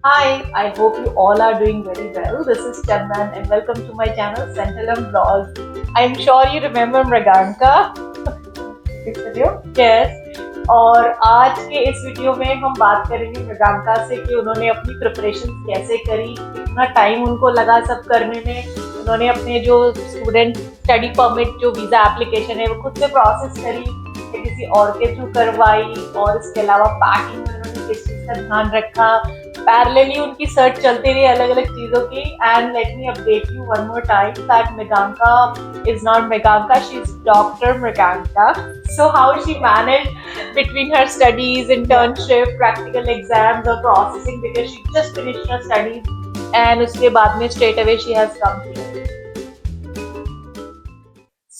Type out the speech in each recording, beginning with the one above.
Hi, I hope you all are doing very well. This is Chandan and welcome to my channel Centellum Vlogs. I'm sure you remember Mriganka. इस video Yes. और आज के इस video में हम बात करेंगे मृगांका से कि उन्होंने अपनी प्रिपरेशन कैसे करी, कितना टाइम उनको लगा सब करने में। उन्होंने अपने जो स्टूडेंट स्टडी परमिट जो वीज़ा एप्लीकेशन है वो खुद से प्रोसेस करी या किसी और के थ्रू करवाई, और इसके अलावा पैकिंग में उन्होंने किस चीज़ का ध्यान रखा। पैरेलली उनकी सर्च चलती रही अलग अलग चीज़ों की। And let me update you one more time that Mriganka is not Mriganka, she's Dr. Mriganka. So how she managed between her studies, internship, practical exams or processing, because she just finished her studies and उसके बाद में straight away she has come here.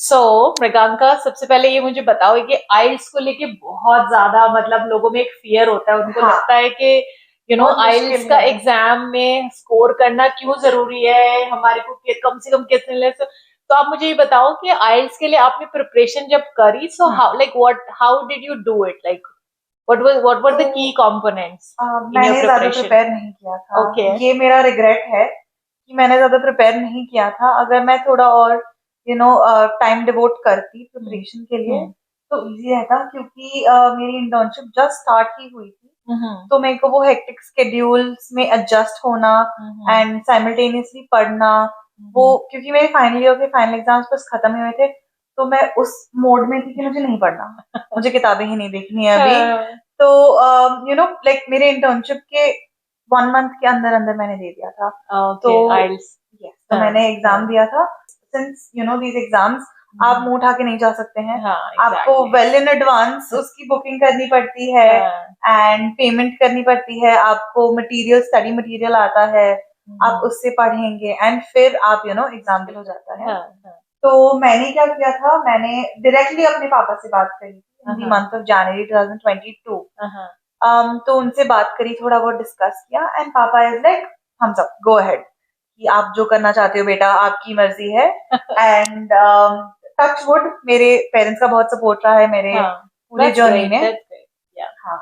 So Mriganka, सबसे पहले ये मुझे बताओ कि आइल्स को लेके बहुत ज्यादा मतलब लोगों में एक फियर होता है। उनको लगता है कि आइल्स का एग्जाम में स्कोर करना क्यों जरूरी है, हमारे को कम से कम कितने ले। तो आप मुझे ये बताओ कि आइल्स के लिए आपने प्रिपरेशन जब करी, so how did you do it, like what were the key components in your मैंने ज्यादा preparation? प्रिपेयर नहीं किया था। Okay. ये मेरा रिग्रेट है कि मैंने ज्यादा प्रिपेयर नहीं किया था। अगर मैं थोड़ा और टाइम डिवोट करती प्रिपरेशन के लिए तो इजी रहता, क्योंकि मेरी इंटर्नशिप जस्ट स्टार्ट ही हुई थी। तो मेरे को वो हेक्टिक स्केड्यूल्स में एडजस्ट होना एंड साइमल्टेनियसली पढ़ना, वो क्योंकि मेरे फाइनल ईयर के फाइनल एग्जाम्स बस खत्म हुए थे, तो मैं उस मोड में थी कि मुझे नहीं पढ़ना, मुझे किताबें ही नहीं देखनी है अभी। तो लाइक मेरे इंटर्नशिप के 1 मंथ के अंदर अंदर मैंने दे दिया था। तो आइल्स तो मैंने एग्जाम दिया था। सिंस दीज एग्जाम्स आप मुंह उठा के नहीं जा सकते हैं। आपको वेल इन एडवांस उसकी बुकिंग करनी पड़ती है एंड पेमेंट करनी पड़ती है। आपको मटेरियल, स्टडी मटेरियल आता है, आप उससे पढ़ेंगे एंड फिर आप एग्जाम दिल हो जाता है। तो मैंने क्या किया था, मैंने डायरेक्टली अपने पापा से बात करी in the month of January 2022। तो उनसे बात करी, थोड़ा बहुत डिस्कस किया एंड पापा इज लाइक हम सब गो अहेड, कि आप जो करना चाहते हो बेटा आपकी मर्जी है। एंड टच वुड मेरे पेरेंट्स का बहुत सपोर्ट रहा है मेरे पूरे जर्नी में। हाँ,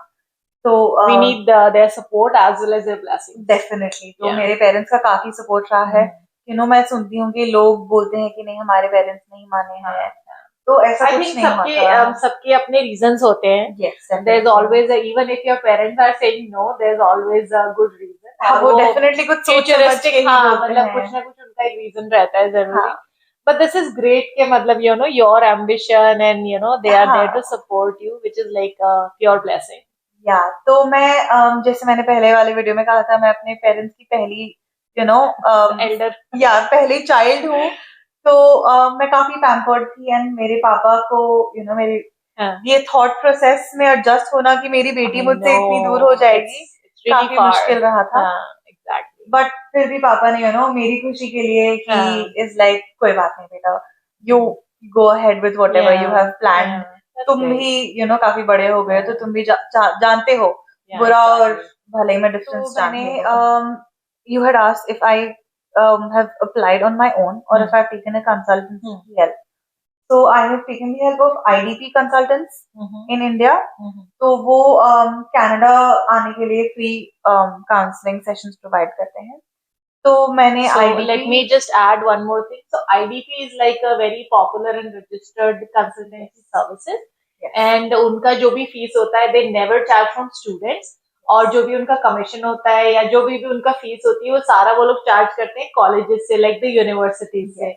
तो we need their support as well as their blessings. Definitely. तो मेरे पेरेंट्स का काफी सपोर्ट रहा है। मैं सुनती हूँ कि लोग बोलते हैं कि नहीं हमारे पेरेंट्स नहीं माने हैं, तो ऐसा कुछ नहीं होता। सबके अपने रीजंस होते हैं। Yes, there's always even if your parents are saying no, there's always a good reason. हाँ, वो डेफिनेटली कुछ फ्यूचरिस्टिक, मतलब कुछ ना कुछ उनका एक रीजन रहता है जरूरी। But this is great कि मतलब your ambition and they are there to support you, which is like a pure blessing. तो मैं जैसे मैंने पहले वाले वीडियो में कहा था, मैं अपने पेरेंट्स की पहली एल्डर पहली चाइल्ड हूँ। तो मैं काफी पैम्पर्ड थी एंड मेरे पापा को मेरे ये थॉट प्रोसेस में एडजस्ट होना कि मेरी बेटी मुझसे इतनी दूर हो जाएगी काफी मुश्किल रहा था। बट फिर भी पापा ने मेरी खुशी के लिए कि इज लाइक कोई बात नहीं बेटा, you go ahead with whatever you have planned. तुम भी काफी बड़े हो गए, तो तुम भी जानते हो बुरा और भले में डिफरेंस। मैंने you had asked if I have applied on my own or if I've taken a consultancy help. So I have taken the help of IDP consultants in India. तो वो Canada आने के लिए free counseling sessions provide करते हैं। तो मैंने IDP, let me just add one more thing. So IDP is like a very popular and registered consultancy services. And उनका जो भी फीस होता है they never charge from students, और जो भी उनका कमीशन होता है या जो भी उनका फीस होती है वो सारा वो लोग चार्ज करते हैं कॉलेजेस से, लाइक द यूनिवर्सिटीज से।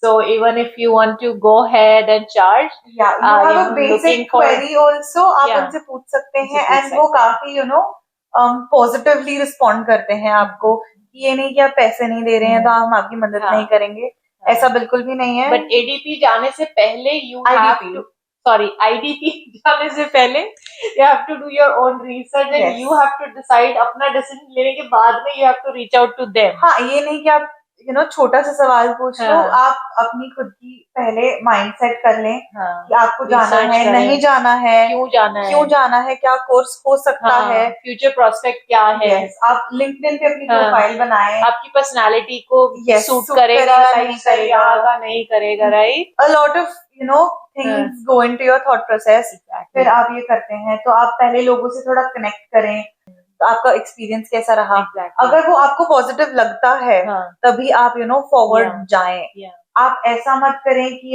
So even if you want to go ahead and charge, you have a basic query also, आप उनसे पूछ सकते हैं एंड वो काफी पॉजिटिवली रिस्पॉन्ड करते हैं आपको। ये नहीं कि आप पैसे नहीं दे रहे हैं तो हम आपकी मदद नहीं करेंगे, ऐसा बिल्कुल भी नहीं है। बट ADP जाने से पहले IDP जाने से पहले you have to do your own research and you have to decide। अपना डिसीजन लेने के बाद में you have to reach out to them। हाँ, ये नहीं कि आप छोटा सा सवाल पूछ लो, आप अपनी खुद की पहले माइंड सेट कर लें कि आपको जाना है नहीं जाना है, क्यों जाना है, क्या कोर्स हो सकता है, फ्यूचर प्रोस्पेक्ट क्या है। आप लिंक्डइन पे अपनी प्रोफाइल बनाएं, आपकी पर्सनालिटी को सूट करेगा नहीं करेगा, right. A lot of things go into your thought process। फिर आप ये करते हैं तो आप पहले लोगों से थोड़ा कनेक्ट करें, तो आपका एक्सपीरियंस कैसा रहा? Exactly. अगर वो आपको पॉजिटिव लगता है तभी आप फॉरवर्ड जाएं। आप ऐसा मत करें कि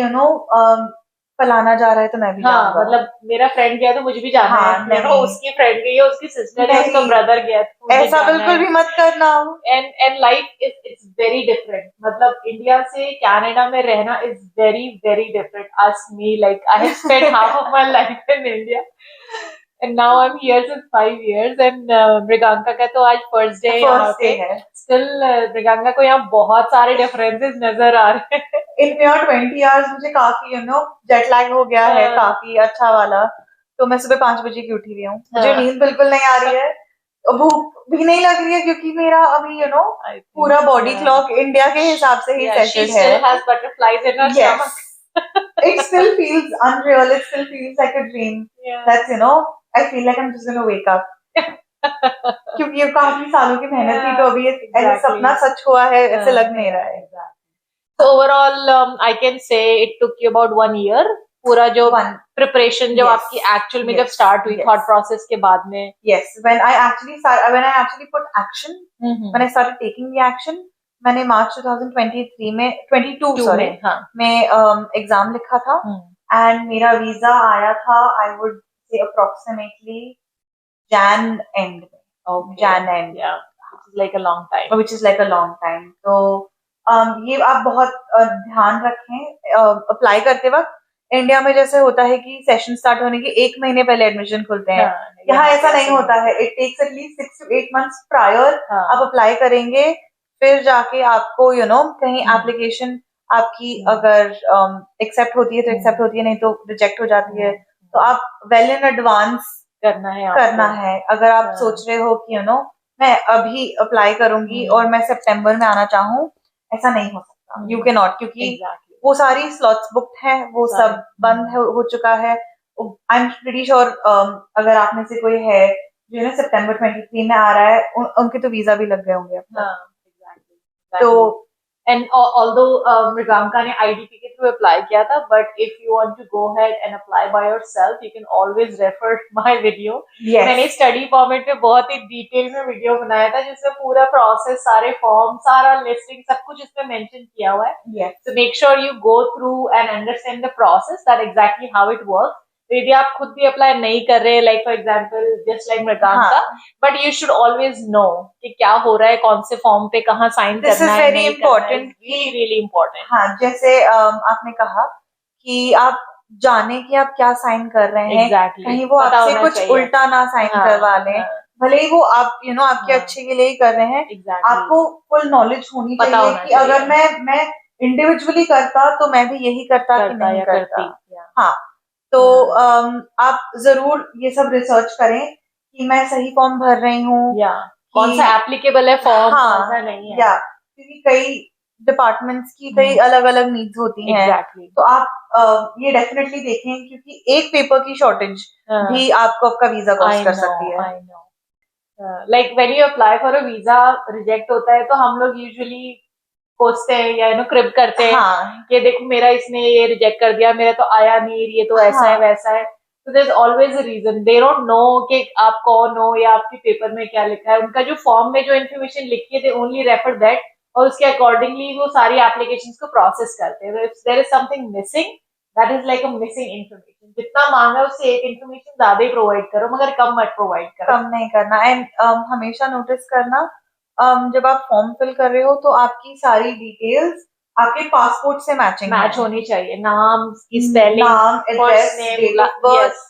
फलाना जा रहा है तो मैं भी जाऊंगा। मतलब मेरा फ्रेंड गया तो मुझे भी जाना है, उसकी फ्रेंड गई है, उसकी सिस्टर है, उसका ब्रदर गया तो ऐसा बिल्कुल भी मत करना। And life it's very different. मतलब इंडिया से कनाडा में रहना is very very different. Ask me, like I have spent half of my life in India and now I'm here since 5 years and Mriganka का तो आज फर्स्ट डे यहाँ पे है। स्टिल मृगांका को यहाँ बहुत सारे डिफरेंसेस नजर आ रहे हैं। इन 20 आवर्स मुझे काफी जेट लैग हो गया है, काफी अच्छा वाला। तो मैं सुबह 5 बजे की उठी हुई हूँ, मुझे नींद बिल्कुल नहीं आ रही है, भूख भी नहीं लग रही है क्योंकि मेरा अभी पूरा बॉडी क्लॉक इंडिया के हिसाब से ही सेटेड है। She still has butterflies in her stomach. It still feels unreal. It still feels like a dream. That's I feel like I'm just gonna wake up. क्योंकि ये काफी सालों की मेहनत थी, तो अभी ऐसा सपना सच हुआ है, ऐसे लग नहीं रहा है। So overall, I can say it took you about 1 year. पूरा जो प्रिपरेशन जब आपकी एक्चुअल में जब स्टार्ट हुई थॉट प्रोसेस के बाद में। Yes, when I actually put action, when I started taking the action, मैंने मार्च 2023 में 22 में एग्जाम लिखा था एंड मेरा वीजा आया था I would say approximately Jan end में। Jan end, which is like a long time. Which is like a long time. तो ये आप बहुत ध्यान रखें अप्लाई करते वक्त। इंडिया में जैसे होता है कि सेशन स्टार्ट होने के 1 महीने पहले एडमिशन खुलते हैं, यहाँ ऐसा नहीं होता है। It takes at least 6 to 8 months prior आप अप्लाई करेंगे, फिर जाके आपको कहीं एप्लीकेशन आपकी अगर एक्सेप्ट होती है तो एक्सेप्ट होती है, नहीं तो रिजेक्ट हो जाती है। तो आप वेल इन एडवांस करना है। अगर आप सोच रहे हो कि मैं अभी अप्लाई करूंगी और मैं सितंबर में आना चाहूँ, ऐसा नहीं हो सकता। यू कैन नॉट, क्योंकि वो सारी स्लॉट्स बुक्ड हैं, वो सब बंद हो चुका है। आई एम प्रीटी श्योर अगर आप में से कोई है जो सितंबर 23 में आ रहा है, उनके तो वीजा भी लग गए होंगे। तो and although मृगांका ने IDP के थ्रू अप्लाई किया था, but if you want to go ahead and apply by yourself, you can always refer my video. मैंने स्टडी फॉर्मेट में बहुत ही डिटेल में वीडियो बनाया था जिसमें पूरा प्रोसेस, सारे फॉर्म, सारा लिस्टिंग, सब कुछ इसमें मेंशन किया हुआ है। So make sure you go through and understand the process, that exactly how it works. यदि आप खुद भी अप्लाई नहीं कर रहे, like for example just like Mriganka, but you should always no कि क्या हो रहा है, कौन से फॉर्म पे कहाँ साइन करना है। Very important, really important. हाँ, जैसे आपने कहा कि आप जाने कि आप क्या साइन कर रहे हैं, कहीं वो आपसे कुछ उल्टा ना साइन करवा लें। भले ही वो आप आपके अच्छे के लिए ही कर रहे हैं, आपको फुल नॉलेज होनी चाहिए कि अगर मैं इंडिविजुअली करता तो मैं भी यही करता कि नहीं करता। हाँ, तो आप जरूर ये सब रिसर्च करें कि मैं सही फॉर्म भर रही हूँ, कौन सा एप्लीकेबल है फॉर्म, कौन सा नहीं है। क्योंकि कई डिपार्टमेंट्स की कई अलग अलग नीड्स होती हैं। तो आप ये डेफिनेटली देखें, क्योंकि एक पेपर की शॉर्टेज भी आपका वीजा कॉस्ट कर सकती है। Like when you apply for a visa, reject होता है तो हम लोग यूजुअली कोसते हैं या क्रिप करते हैं कि देखो मेरा इसने ये रिजेक्ट कर दिया, मेरा तो आया नहीं, ये तो ऐसा है वैसा है। तो there is always a reason. They don't know कि आप कौन हो या आपके पेपर में क्या लिखा है। उनका जो फॉर्म में जो इन्फॉर्मेशन लिखी है, दे ओनली रेफर दैट, और उसके अकॉर्डिंगली वो सारी एप्लीकेशंस को प्रोसेस करते हैं। If there is something missing, that is like a missing information. जितना मांगा उससे एक इन्फॉर्मेशन ज्यादा ही प्रोवाइड करो, मगर कम मत प्रोवाइड करो। कम नहीं करना। एंड हमेशा नोटिस करना, जब आप फॉर्म फिल कर रहे हो तो आपकी सारी डिटेल्स आपके पासपोर्ट से मैच होनी चाहिए। नाम, स्पेलिंग, नाम, एड्रेस, डेट ऑफ बर्थ।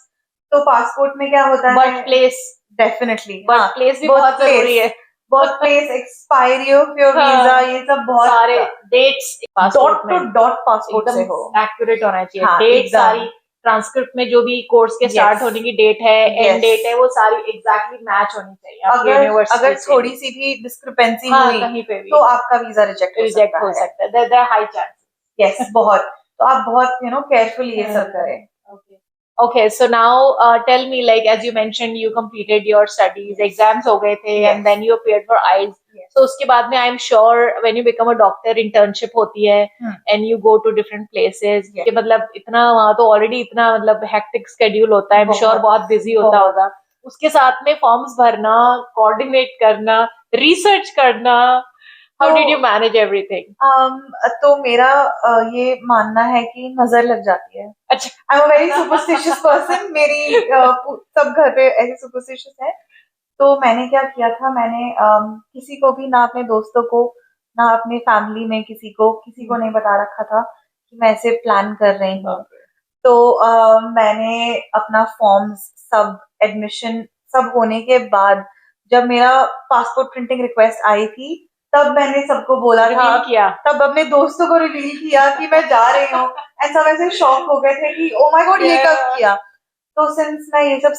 तो पासपोर्ट में क्या होता है, birth place, definitely birth place भी बहुत जरूरी है। Birth place, expiry of your visa, ये सब बहुत सारे dates dot to dot passport से हो, एक्यूरेट होना चाहिए। डेट सारी ट्रांसक्रिप्ट में जो भी कोर्स के स्टार्ट होने की डेट है, एंड डेट है, वो सारी एग्जैक्टली मैच होनी चाहिए। अगर थोड़ी सी भी डिस्क्रिपेंसी हुई कहीं पे भी, तो आपका वीजा रिजेक्ट हो सकता है। Their high chances. यस, बहुत। तो आप बहुत केयरफुली ये सब करें। Okay, so now tell me, like as you mentioned, you completed your studies, exams हो गए थे, and then you appeared for IELTS. So उसके बाद में I'm sure when you become a doctor, internship होती है, and you go to different places. कि मतलब इतना वहाँ तो already इतना मतलब hectic schedule होता है, I'm sure बहुत busy होता होगा। उसके साथ में फॉर्म्स भरना, कोऑर्डिनेट करना, रिसर्च करना, how did you manage everything? तो मेरा ये मानना है कि नजर लग जाती है। अच्छा, I am a very superstitious person. मेरी सब घर पे ऐसे सुपरस्टिशियस है। तो मैंने क्या किया था, मैंने किसी को भी, ना अपने दोस्तों को ना अपने फैमिली में किसी को नहीं बता रखा था कि मैं ऐसे प्लान कर रही हूँ। तो मैंने अपना फॉर्म्स सब, एडमिशन सब होने के बाद जब मेरा पासपोर्ट प्रिंटिंग रिक्वेस्ट आई थी, तब मैंने सबको बोला था, किया तब अपने दोस्तों को रिवील किया कि मैं जा रही हूँ। एंड सब ऐसे शॉक हो गए थे कि ओ माय गॉड, ये कब किया। तो सिंस मैं ये सब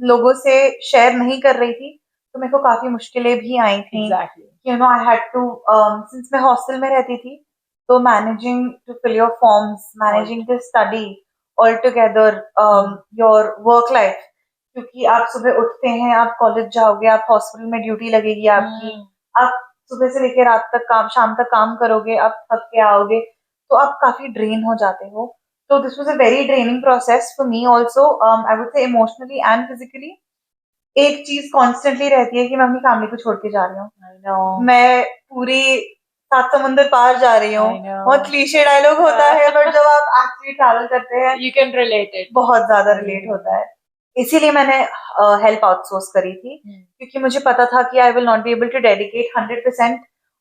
लोगों से शेयर नहीं कर रही थी, तो मेरे को काफी मुश्किलें भी आई थी। आई हैड टू, सिंस मैं हॉस्टल में रहती थी, तो managing to fill your forms, managing to study all together, your work life, क्योंकि आप सुबह उठते हैं, आप कॉलेज जाओगे, आप हॉस्पिटल में ड्यूटी लगेगी आपकी, आप सुबह से लेकर रात तक काम, शाम तक काम करोगे, आप थक के आओगे, तो आप काफी ड्रेन हो जाते हो। तो this was a very draining process for me also, I would say emotionally and physically. एक चीज कॉन्स्टेंटली रहती है कि मैं अपनी फैमिली को छोड़ के जा रही हूँ, मैं पूरी 7 समुंदर पार जा रही हूँ। बहुत क्लीशे डायलॉग होता है, बट जब आप एक्चुअली ट्रैवल करते हैं, यू कैन रिलेट इट, बहुत ज्यादा रिलेट होता है। इसीलिए मैंने हेल्प आउटसोर्स करी थी, क्योंकि मुझे पता था कि I will not be able to dedicate 100%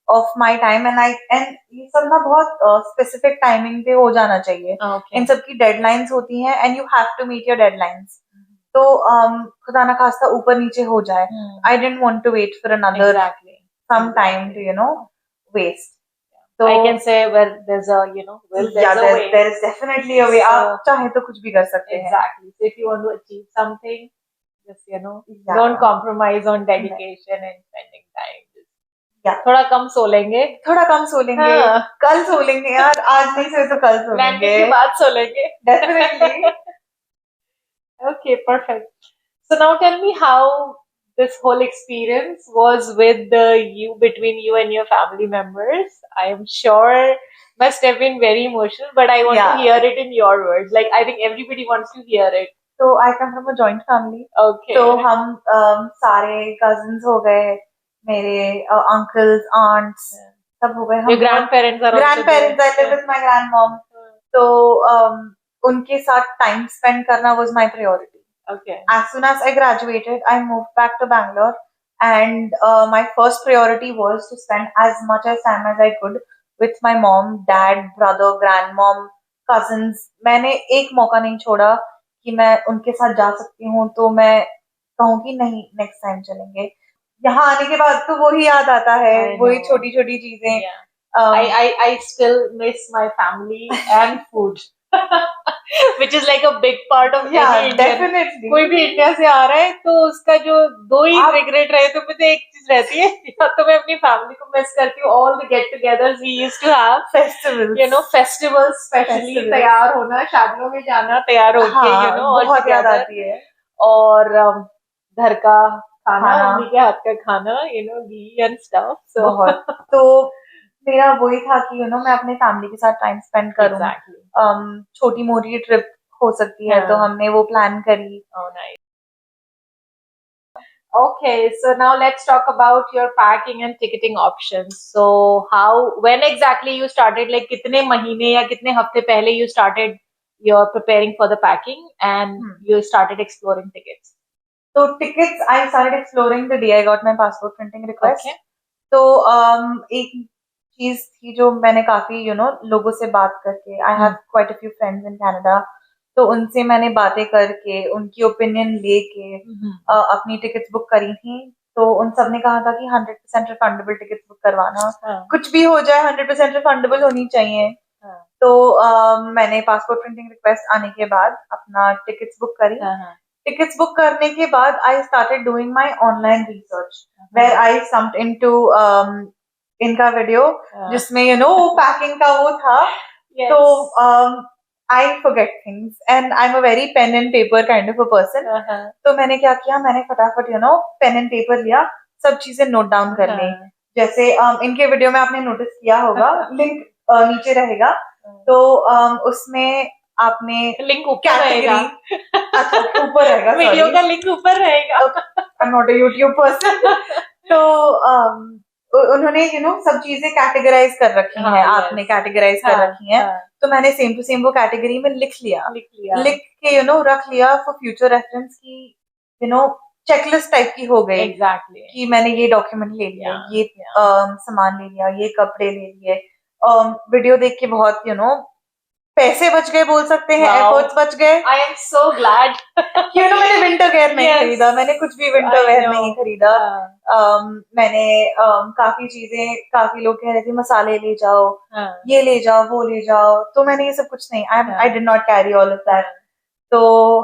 of my time, and ये सब ना बहुत स्पेसिफिक टाइमिंग पे हो जाना चाहिए। इन सब की डेडलाइंस होती हैं, and you have to meet your deadlines. तो खुदा ना खास्ता ऊपर नीचे हो जाए, I didn't want to wait for another some time to waste. So I can say, well, there's a there's a way. There is definitely a way. आप चाहे तो कुछ भी कर सकते हैं. Exactly. So if you want to achieve something, just don't compromise on dedication and spending time. थोड़ा कम सो लेंगे, कल सो लेंगे यार, आज नहीं सोए तो कल सो लेंगे, लैंडिंग के बाद सो लेंगे, definitely. Okay, perfect. So now tell me how this whole experience was with between you and your family members. I am sure must have been very emotional, but I want to hear it in your words. Like, I think everybody wants to hear it. So I come from a joint family. Okay. तो हम सारे cousins हो गए, मेरे uncles, aunts, सब हो गए. Your grandparents are grandparents. I live with my grandmom. तो उनके साथ time spend करना was my priority. Okay. As soon as I graduated, I moved back to Bangalore, and my first priority was to spend as much as time as I could with my mom, dad, brother, grandmom, cousins. मैंने एक मौका नहीं छोड़ा कि मैं उनके साथ जा सकती हूँ, तो मैं कहूँ कि नहीं, नेक्स्ट टाइम चलेंगे. यहाँ आने के बाद तो वही याद आता है, वही छोटी छोटी चीजें. I still miss my family and food. Which is like a big part of any Indian. Definitely. कोई भी इंडिया से आ रहा है तो उसका जो दो ही रिग्रेट रहे, तो मुझे एक चीज रहती है, या तो मैं अपनी फैमिली को मिस करती हूँ. All the get togethers we used to have, festivals specially, तैयार होना, शादियों में जाना, तैयार होके बहुत याद आती है. और घर का खाना, मम्मी के हाथ का खाना, घी एंड स्टफ. बहुत. तो मेरा वही था कि मैं अपने फैमिली के साथ टाइम स्पेंड करूं. छोटी मोटी ट्रिप हो सकती है, तो हमने वो प्लान करी. Okay, so now let's talk about your packing and ticketing options. So when exactly you started, like कितने महीने या कितने हफ्ते पहले you started your preparing for the packing and you started exploring tickets? So tickets, I started exploring the day I got my passport printing request. Okay. तो एक चीज थी जो मैंने काफी लोगों से बात करके, I have quite a few friends in Canada, तो उनसे मैंने बातें करके, उनकी ओपिनियन लेके अपनी टिकट्स बुक करी थी. तो उन सब ने कहा था कि 100% रिफंडेबल टिकट्स बुक करवाना, कुछ भी हो जाए 100% रिफंडेबल होनी चाहिए. तो मैंने पासपोर्ट प्रिंटिंग रिक्वेस्ट आने के बाद अपना टिकट्स बुक करी. टिकट्स बुक करने के बाद I started doing my online research, where I jumped into इनका वीडियो, जिसमें पैकिंग का वो था. तो I forget things and I'm a very pen and paper kind of a person. तो मैंने क्या किया, मैंने फटाफट पेन एंड पेपर लिया, सब चीजें नोट डाउन कर ली. जैसे इनके वीडियो में आपने नोटिस किया होगा, लिंक नीचे रहेगा, तो उसमें आपने लिंक ऊपर रहेगा। अच्छा ऊपर रहेगा, वीडियो का लिंक ऊपर रहेगा। I am not a YouTube person. तो उन्होंने सब चीजें कैटेगराइज कर रखी हैं, आपने कैटेगराइज कर रखी हैं, तो मैंने सेम टू सेम वो कैटेगरी में लिख लिख के रख लिया फॉर फ्यूचर रेफरेंस की चेकलिस्ट टाइप की हो गई। एग्जैक्टली कि मैंने ये डॉक्यूमेंट ले लिया, ये सामान ले लिया, ये कपड़े ले लिए, वीडियो देख के बहुत पैसे बच गए बोल सकते हैं, एफर्ट्स बच गए। I am so glad. मैंने विंटर वेयर नहीं खरीदा, मैंने कुछ भी विंटर वेयर नहीं खरीदा। मैंने काफी चीजें, काफी लोग कह रहे थे मसाले ले जाओ, ये ले जाओ, वो ले जाओ, तो मैंने ये सब कुछ नहीं, I did not carry all of that. तो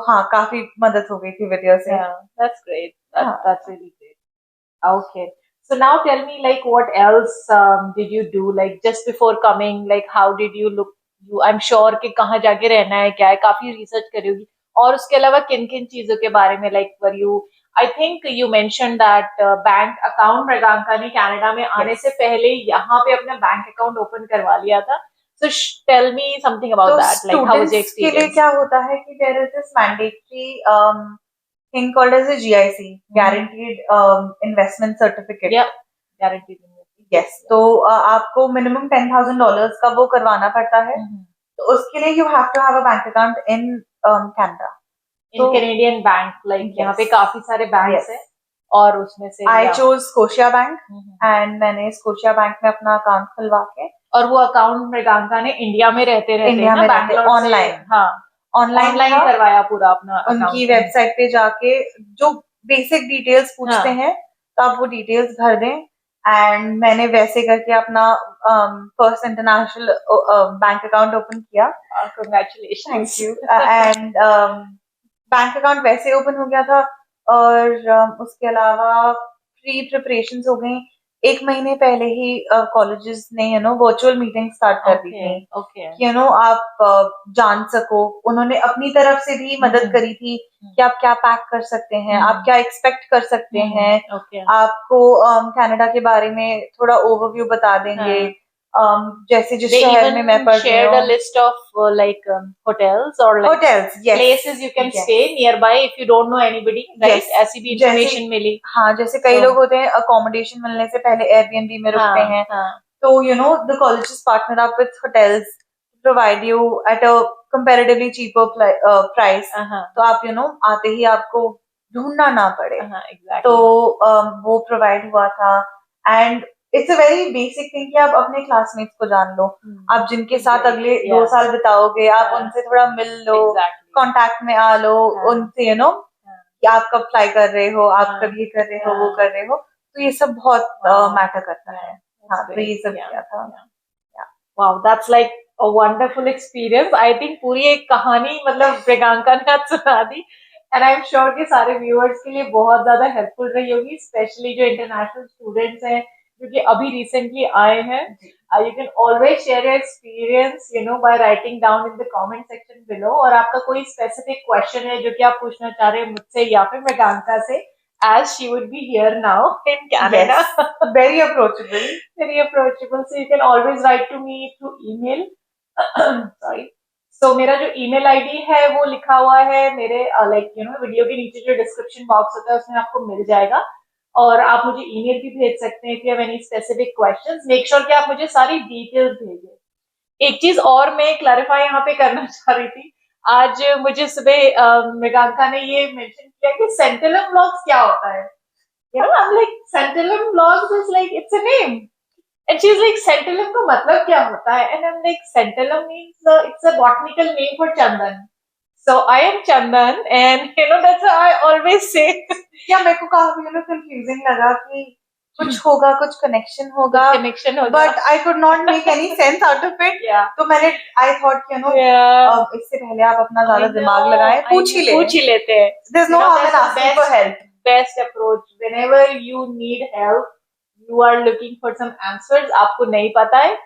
हाँ, काफी मदद हो गई थी वीडियो से। That's great. That's really great. Okay. So now tell me, like, what else did you do? Like, just before coming, like, how did you look? I'm sure कि कहाँ जाके रहना है, क्या है, काफी रिसर्च करी होगी। और उसके अलावा किन किन चीजों के बारे में, like, were you? I think you mentioned that bank account Mriganka ने कनाडा में आने से पहले यहाँ पे अपना बैंक अकाउंट ओपन करवा लिया था। So tell me something about that. Like, how was your experience? के लिए क्या होता है कि there is this mandatory thing called as a GIC, Guaranteed Investment Certificate. Yeah, guaranteed investment. Yes. तो आपको minimum $10,000 का वो करवाना पड़ता है। तो उसके लिए you have to have a bank account in Canada. In Canadian bank, like यहाँ पे काफी सारे banks हैं और उसमें से I chose Scotia Bank and मैंने Scotia Bank में अपना अकाउंट खुलवा के, और वो अकाउंट मृगांका ने इंडिया में रहते ऑनलाइन ऑनलाइन करवाया पूरा अपना। उनकी वेबसाइट पे जाके जो बेसिक डिटेल्स पूछते हैं तो आप वो डिटेल्स भर दें, एंड मैंने वैसे करके अपना first international bank account open किया। Congratulations. Thank you. And bank account वैसे ओपन हो गया था, और उसके अलावा प्री प्रिपरेशंस हो गई। 1 महीने पहले ही कॉलेजेस ने वर्चुअल मीटिंग स्टार्ट कर दी थी कि आप जान सको। उन्होंने अपनी तरफ से भी मदद करी थी कि आप क्या पैक कर सकते हैं, आप क्या एक्सपेक्ट कर सकते हैं, आपको कनाडा के बारे में थोड़ा ओवरव्यू बता देंगे। जैसे जिस शहर में मैं पढ़ रही हूँ, shared a list of like hotels or like places you can stay nearby if you don't know anybody, right? ऐसी भी information मिली। हाँ, जैसे कई लोग होते हैं अकोमोडेशन मिलने से पहले Airbnb में रुकते हैं, तो the colleges partner up with hotels to provide you at a comparatively cheaper price, तो आप आते ही आपको ढूंढना ना पड़े। तो वो प्रोवाइड हुआ था। And it's a very basic thing कि आप अपने क्लासमेट्स को जान लो, आप जिनके साथ अगले 2 साल बिताओगे, आप उनसे थोड़ा मिल लो, कांटेक्ट में आ लो उनसे, कि आप कब फ्लाई कर रहे हो, आप कब ये कर रहे हो, वो कर रहे हो, तो ये सब बहुत मैटर करता है। हाँ, तो ये सब किया था। Wow, that's like a wonderful experience. I think पूरी एक कहानी मतलब मृगांका ने आज सुना दी, एंड आई एम श्योर कि सारे व्यूअर्स के लिए बहुत ज्यादा हेल्पफुल रही होगी, स्पेशली जो इंटरनेशनल स्टूडेंट्स हैं जो कि अभी रिसेंटली आए हैं। You can always share your experience by writing down in the comment section below. और आपका कोई स्पेसिफिक क्वेश्चन है जो कि आप पूछना चाह रहे हैं मुझसे या फिर मृगांका से, as she would be here now in Canada. Yes, very approachable. Very approachable. So you can always write to me through email. Sorry. So मेरा जो email ID है वो लिखा हुआ है मेरे वीडियो के नीचे जो डिस्क्रिप्शन बॉक्स होता है उसमें आपको मिल जाएगा, और आप मुझे ईमेल भी भेज सकते हैं if you have any specific questions. Make sure कि आप मुझे सारी डिटेल्स भेजें। एक चीज और मैं क्लैरिफाई यहाँ पे करना चाह रही थी, आज मुझे सुबह मृगांका ने ये मेंशन किया कि सेंटिलम व्लॉग्स क्या होता है। I'm like, सेंटिलम vlogs is like it's a name, and she's like, सेंटिलम का मतलब क्या होता है? And I'm like, सेंटिलम means it's a botanical name for Chandan. So I am Chandan, and that's how I always say. या मेरे को काफी कंफ्यूजिंग लगा कि कुछ होगा, कुछ कनेक्शन होगा, but I could not make any sense out of it. तो मैंने आई थॉट कि इससे पहले आप अपना ज्यादा दिमाग लगाएं, पूछ ही लेते हैं। There's no harm in asking for help. Best approach whenever you need help, you are looking for some answers, आपको नहीं पता है,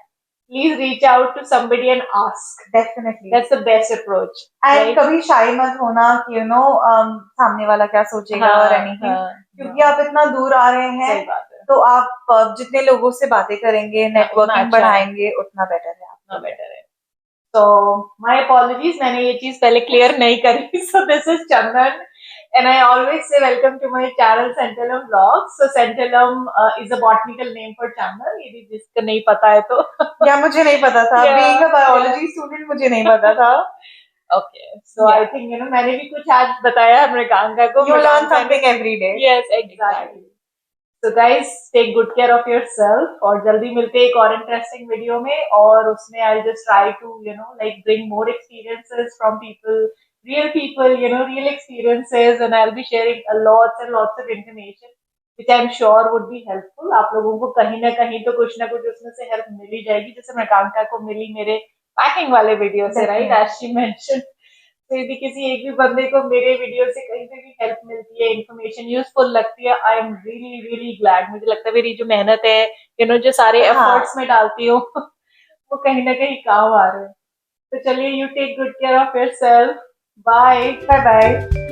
please reach out to somebody and ask. Definitely, that's the best approach. And right? कभी shy मत होना कि सामने वाला क्या सोचेगा और anything, क्योंकि आप इतना दूर आ रहे हैं, तो आप जितने लोगों से बातें करेंगे, नेटवर्किंग बढ़ाएंगे, उतना बेटर है। So my apologies, मैंने ये चीज पहले क्लियर नहीं करी. So this is Chandan, and I always say welcome to my channel Centellum Vlogs. So Centellum is a botanical name for Chandan. यदि जिसको नहीं पता है तो. या मुझे नहीं पता था. Being a biology student मुझे नहीं पता था. Okay, so I think मैंने भी कुछ आज बताया मृगांका को. You learn something every day. Yes, exactly. So guys, take good care of yourself. और जल्दी मिलते हैं एक और interesting वीडियो में. और उसमें I'll just try to like bring more experiences from people, real people, real experiences, and I'll be sharing lots and lots of information which I'm sure would be helpful. आप लोगों को कहीं ना कहीं तो कुछ ना कुछ उसमें से हेल्प मिल ही जाएगी, जैसे मृगांका को मिली मेरे पैकिंग वाले वीडियो से, राइट, as she mentioned. तो यदि किसी एक भी बंदे को मेरे वीडियो से कहीं पे भी हेल्प मिलती है, इन्फॉर्मेशन यूजफुल लगती है, I am really really glad. मुझे लगता है मेरी जो मेहनत है, जो सारे एफर्ट्स में डालती हूँ वो कहीं ना कहीं काम आ रहे हैं. तो चलिए, you take good care of yourself. Bye bye.